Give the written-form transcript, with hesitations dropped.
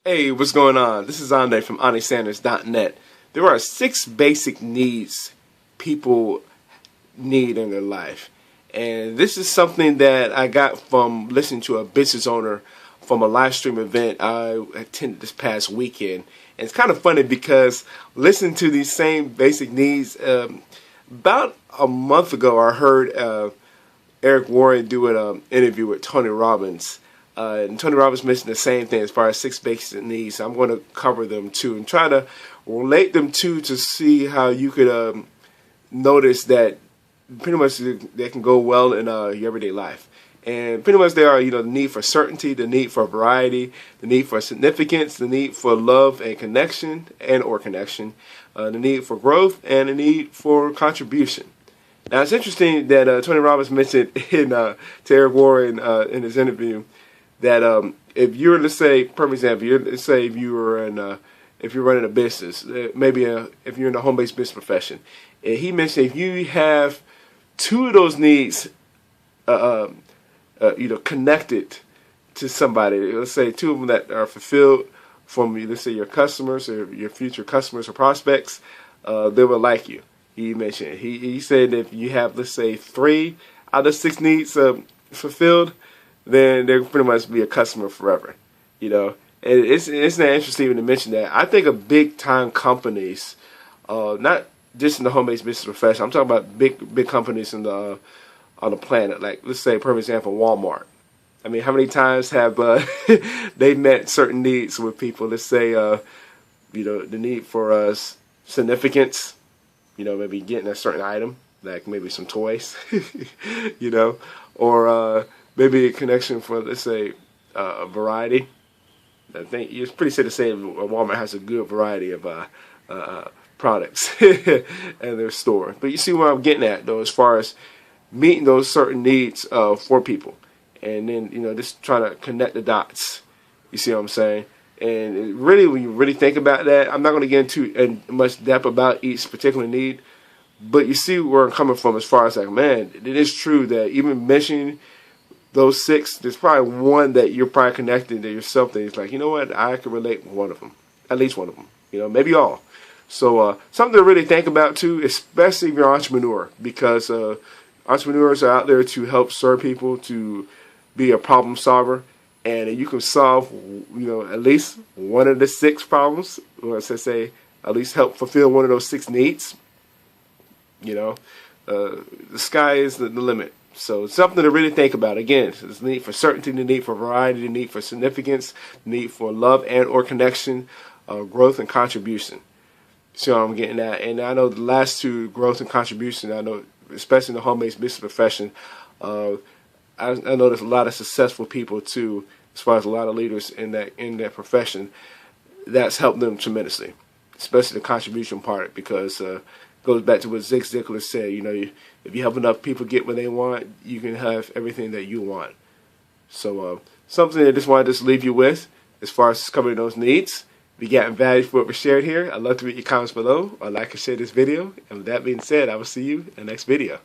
Hey, what's going on? This is Andre from AndreSanders.net. There are 6 basic needs people need in their life. And this is something that I got from listening to a business owner from a live stream event I attended this past weekend. And it's kind of funny because listening to these same basic needs, about a month ago I heard Eric Warren do an interview with Tony Robbins. And Tony Robbins mentioned the same thing as far as 6 basic needs. I'm going to cover them too and try to relate them to see how you could notice that pretty much they can go well in your everyday life. And pretty much they are, the need for certainty, the need for variety, the need for significance, the need for love and connection or connection, the need for growth, and the need for contribution. Now it's interesting that Tony Robbins mentioned to Eric Warren in his interview that if you're, let's say, perfect example, let's say if you're running a business, maybe if you're in the home-based business profession, and he mentioned if you have 2 of those needs, connected to somebody, let's say 2 of them that are fulfilled from, let's say, your customers or your future customers or prospects, they will like you. He mentioned he said if you have, let's say, 3 out of 6 needs fulfilled, then they'll pretty much be a customer forever, And it's not interesting to mention that. I think of big time companies, not just in the home-based business profession. I'm talking about big companies on the planet. Like, let's say, for example, Walmart. I mean, how many times have they met certain needs with people? Let's say, the need for significance. Maybe getting a certain item, like maybe some toys, or maybe a connection for, let's say, a variety. I think it's pretty safe to say Walmart has a good variety of products in their store. But you see where I'm getting at, though, as far as meeting those certain needs for people. And then, just trying to connect the dots. You see what I'm saying? And really, when you really think about that, I'm not going to get into much depth about each particular need. But you see where I'm coming from as far as, like, man, it is true that even mentioning those 6, there's probably one that you're probably connecting to yourself that is like, you know what, I can relate with one of them, at least one of them, maybe all. So something to really think about too, especially if you're an entrepreneur, because entrepreneurs are out there to help serve people, to be a problem solver, and you can solve, at least one of the 6 problems, or let's say, at least help fulfill one of those 6 needs. The sky is the limit. So it's something to really think about. Again, there's the need for certainty, the need for variety, the need for significance, the need for love and or connection, growth and contribution. So I'm getting that. And I know the last 2, growth and contribution, I know, especially in the home-based business profession, I know there's a lot of successful people too, as far as a lot of leaders in that profession, that's helped them tremendously, especially the contribution part, because goes back to what Zig Ziglar said, if you help enough people get what they want, you can have everything that you want. So something I just wanted to leave you with as far as covering those needs. If you got value for what we shared here, I'd love to read your comments below or like and share this video. And with that being said, I will see you in the next video.